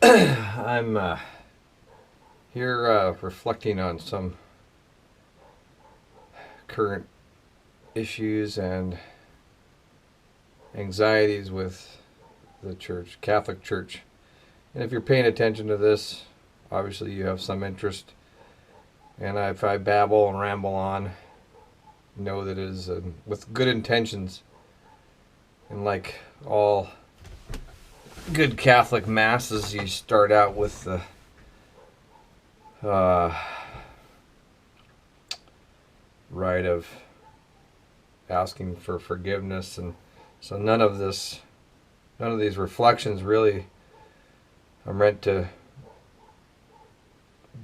I'm here reflecting on some current issues and anxieties with the church, Catholic Church. And if you're paying attention to this, obviously you have some interest. And if I babble and ramble on, know that it is with good intentions. And like all good Catholic masses, you start out with the uh, rite of asking for forgiveness, and so none of these reflections really are meant to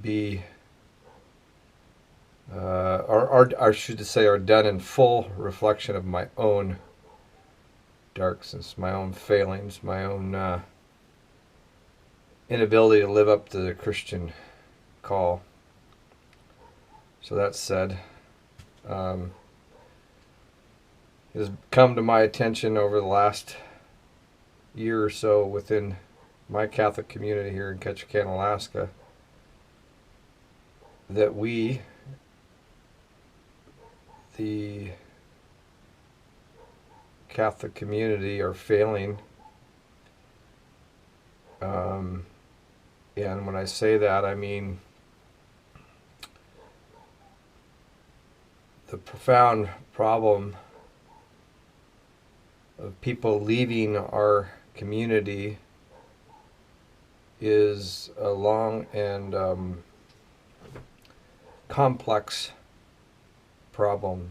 be, or should say, are done in full reflection of my own darkness, my own failings, my own inability to live up to the Christian call. So that said, it has come to my attention over the last year or so within my Catholic community here in Ketchikan, Alaska, that we, the Catholic community, are failing. And when I say that, I mean the profound problem of people leaving our community is a long and complex problem.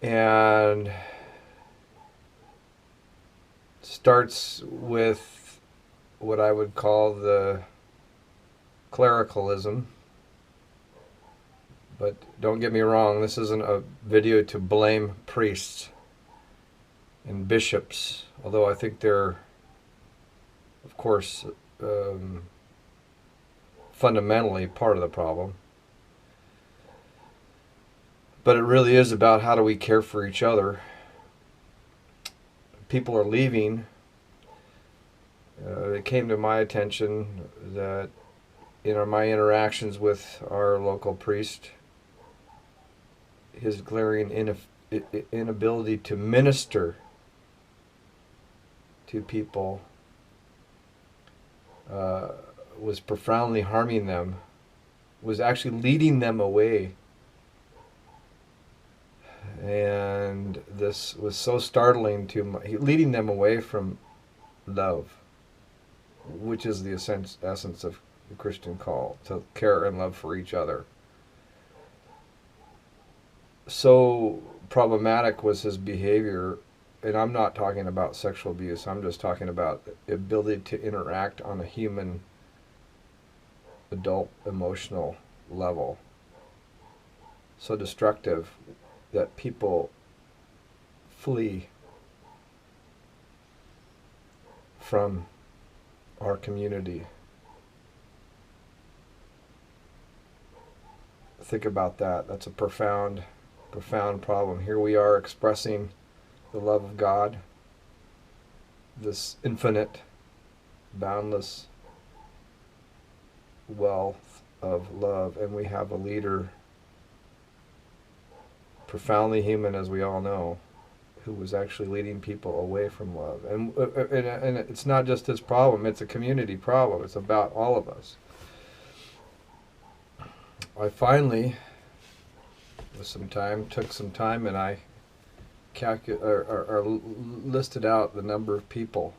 And starts with what I would call the clericalism. But don't get me wrong, this isn't a video to blame priests and bishops, although I think they're, of course, fundamentally part of the problem. But it really is about how do we care for each other. People are leaving. It came to my attention that in my interactions with our local priest, his glaring inability to minister to people was profoundly harming them, was actually leading them away. And this was so startling to me, leading them away from love, which is the essence of the Christian call, to care and love for each other. So problematic was his behavior, and I'm not talking about sexual abuse, I'm just talking about the ability to interact on a human, adult, emotional level. So destructive that people flee from our community. Think about that. That's a profound problem. Here we are expressing the love of God, this infinite, boundless wealth of love, and we have a leader, profoundly human as we all know, who was actually leading people away from love. And it's not just his problem, it's a community problem. It's about all of us. I finally, with took some time, and I listed out the number of people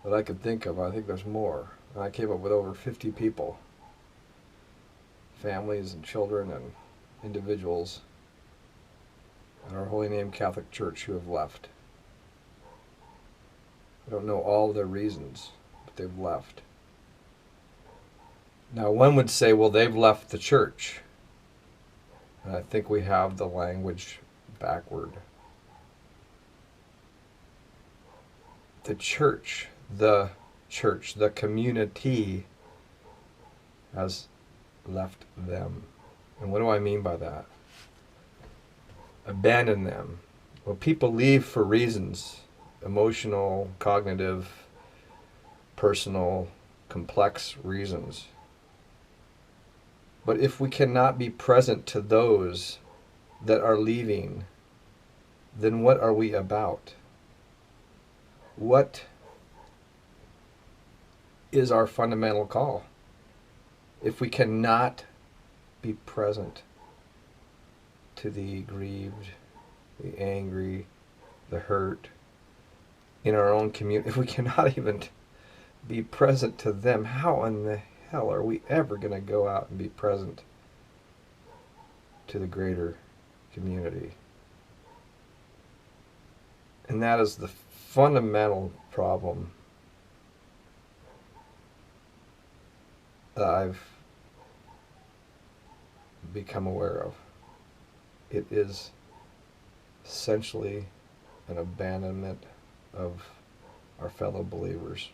that I could think of. I think there's more. And I came up with over 50 people, families and children and individuals in our Holy Name Catholic Church who have left. I don't know all their reasons, but they've left. Now, one would say, well, they've left the church. And I think we have the language backward. The church, the community has left them. And what do I mean by that? Abandon them. Well, people leave for reasons, emotional, cognitive, personal, complex reasons. But if we cannot be present to those that are leaving, then what are we about? What is our fundamental call? If we cannot be present to the grieved, the angry, the hurt in our own community, if we cannot even be present to them, how in the hell are we ever going to go out and be present to the greater community? And that is the fundamental problem that I've become aware of. It is essentially an abandonment of our fellow believers.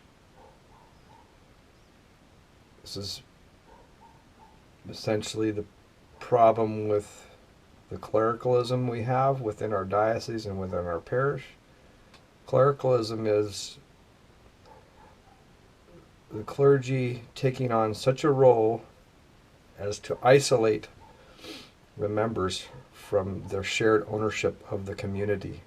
This is essentially the problem with the clericalism we have within our diocese and within our parish. Clericalism is the clergy taking on such a role as to isolate the members from their shared ownership of the community.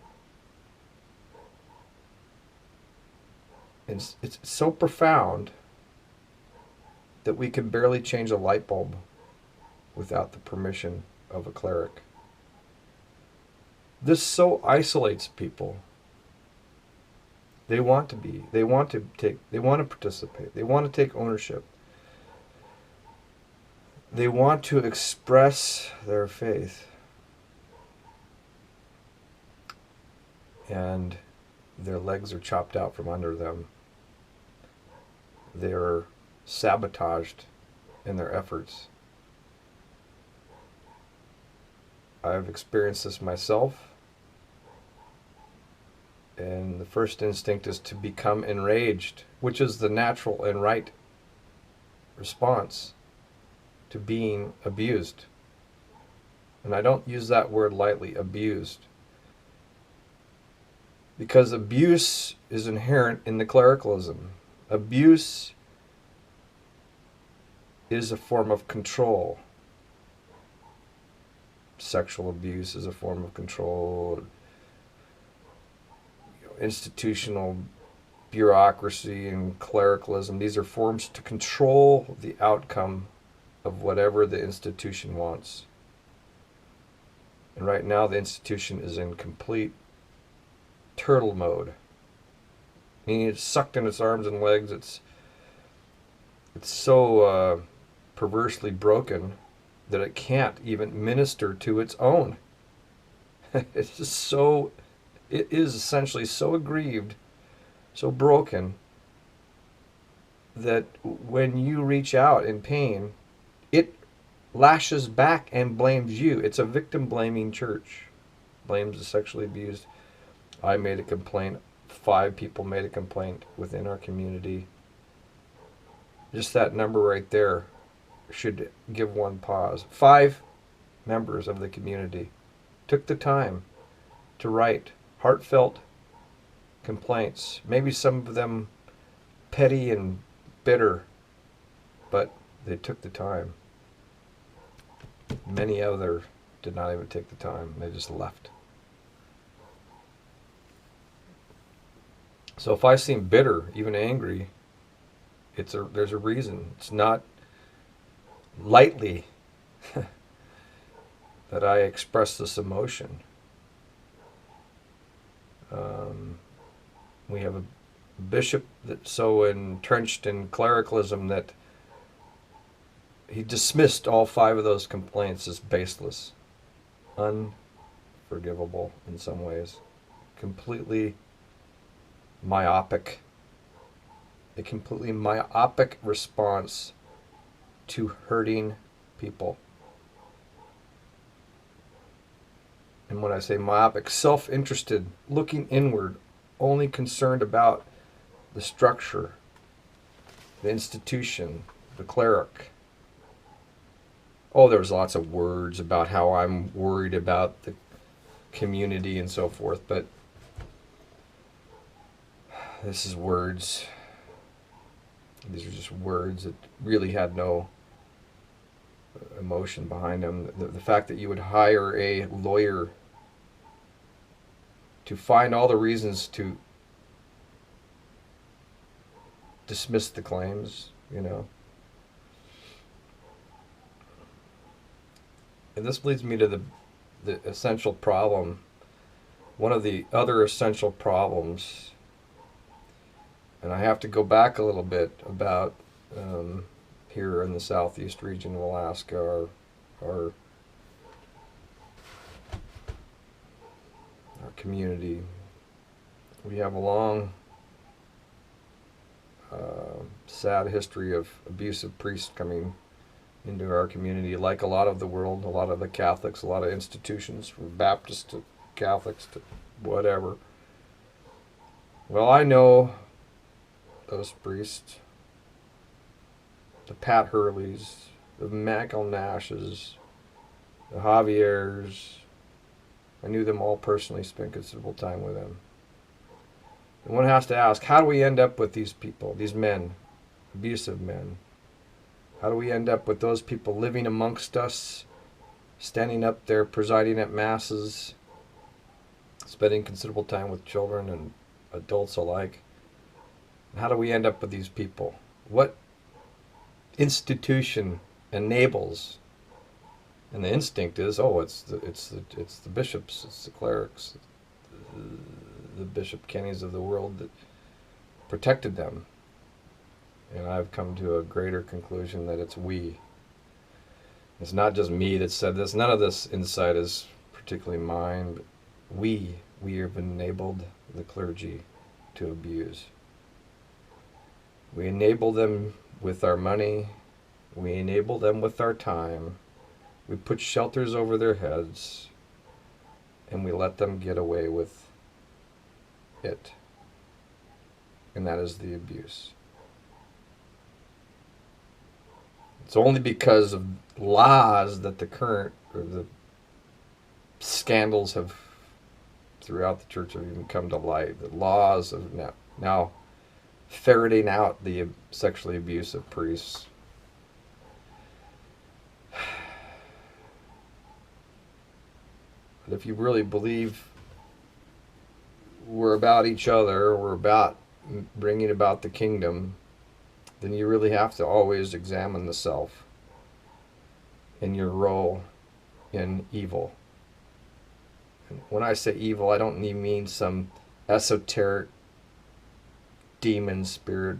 And it's so profound that we can barely change a light bulb without the permission of a cleric. This so isolates people. They want to participate, they want to take ownership. They want to express their faith. And their legs are chopped out from under them. They're sabotaged in their efforts. I've experienced this myself. And the first instinct is to become enraged, which is the natural and right response to being abused. And I don't use that word lightly, abused. Because abuse is inherent in the clericalism. Abuse is a form of control. Sexual abuse is a form of control. Institutional bureaucracy and clericalism, these are forms to control the outcome of whatever the institution wants. And right now the institution is in complete turtle mode. Meaning it's sucked in its arms and legs. It's so perversely broken that it can't even minister to its own. It's just so, it is essentially so aggrieved, so broken, that when you reach out in pain, it lashes back and blames you. It's a victim-blaming church. Blames the sexually abused. I made a complaint. 5 people made a complaint within our community. Just that number right there should give one pause. 5 members of the community took the time to write heartfelt complaints. Maybe some of them petty and bitter, but they took the time. Many others did not even take the time. They just left. So if I seem bitter, even angry, there's a reason. It's not lightly that I express this emotion. We have a bishop that's so entrenched in clericalism that he dismissed all 5 of those complaints as baseless, unforgivable in some ways, completely myopic, a completely myopic response to hurting people. And when I say myopic, self-interested, looking inward, only concerned about the structure, the institution, the cleric. Oh, there's lots of words about how I'm worried about the community and so forth, but this is words These are just words that really had no emotion behind them. The fact that you would hire a lawyer to find all the reasons to dismiss the claims, you know. And this leads me to the essential problem. One of the other essential problems, and I have to go back a little bit about here in the southeast region of Alaska, our community. We have a long, sad history of abusive priests coming into our community, like a lot of the world, a lot of the Catholics, a lot of institutions, from Baptists to Catholics to whatever. Well, I know those priests, the Pat Hurleys, the Michael Nashes, the Javiers. I knew them all personally, spent considerable time with them. And one has to ask, how do we end up with these people, these men, abusive men? How do we end up with those people living amongst us, standing up there, presiding at masses, spending considerable time with children and adults alike? How do we end up with these people? What institution enables? And the instinct is, oh, it's the bishops, it's the clerics, the Bishop Kennys of the world that protected them. And I've come to a greater conclusion that it's we. It's not just me that said this. None of this insight is particularly mine, but we have enabled the clergy to abuse. We enable them with our money. We enable them with our time. We put shelters over their heads, and we let them get away with it. And that is the abuse. It's only because of laws that the current, or the scandals have throughout the church have even come to light. The laws of now ferreting out the sexually abusive priests. But if you really believe we're about each other, we're about bringing about the kingdom, then you really have to always examine the self and your role in evil. And when I say evil, I don't mean some esoteric demon spirit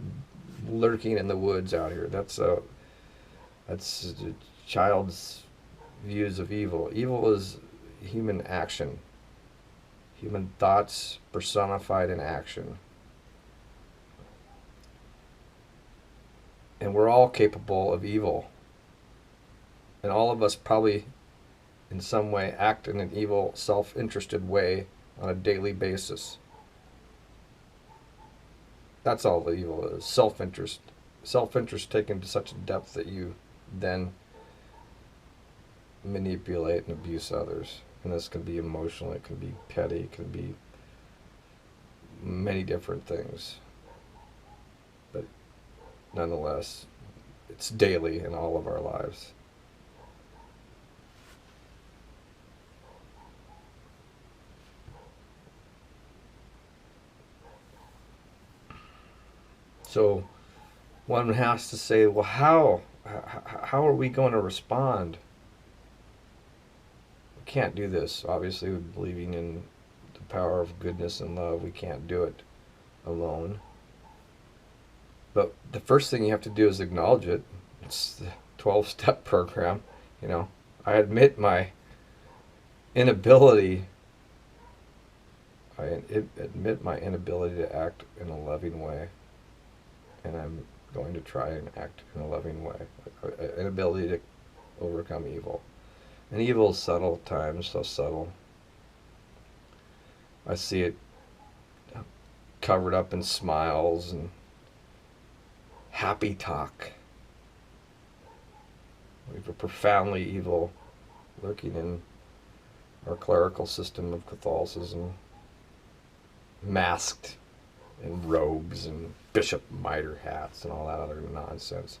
lurking in the woods out here. That's a child's views of evil. Evil is human action, human thoughts personified in action. And we're all capable of evil. And all of us probably in some way act in an evil, self-interested way on a daily basis. That's all the evil is, self-interest. Self-interest taken to such a depth that you then manipulate and abuse others. And this can be emotional, it can be petty, it can be many different things. But nonetheless, it's daily in all of our lives. So one has to say, well, how are we going to respond? We can't do this. Obviously, believing in the power of goodness and love, we can't do it alone. But the first thing you have to do is acknowledge it. It's the 12-step program. You know, I admit my inability. I admit my inability to act in a loving way. And I'm going to try and act in a loving way. An ability to overcome evil. And evil is subtle at times, so subtle. I see it covered up in smiles and happy talk. We have a profoundly evil lurking in our clerical system of Catholicism, masked and robes and bishop mitre hats and all that other nonsense.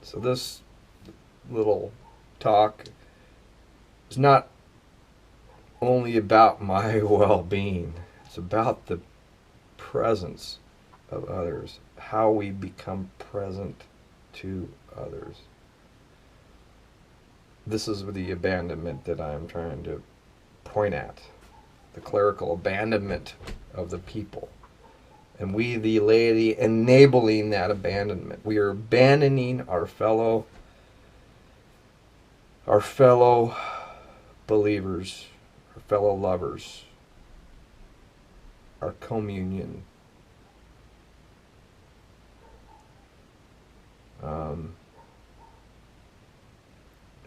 So this little talk is not only about my well-being. It's about the presence of others, how we become present to others. This is the abandonment that I'm trying to point at, the clerical abandonment of the people. And we, the laity, enabling that abandonment. We are abandoning our fellow believers, our fellow lovers, our communion.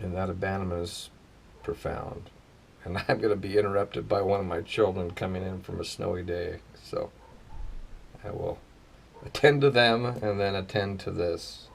And that abandonment is profound. And I'm going to be interrupted by one of my children coming in from a snowy day. So I will attend to them and then attend to this.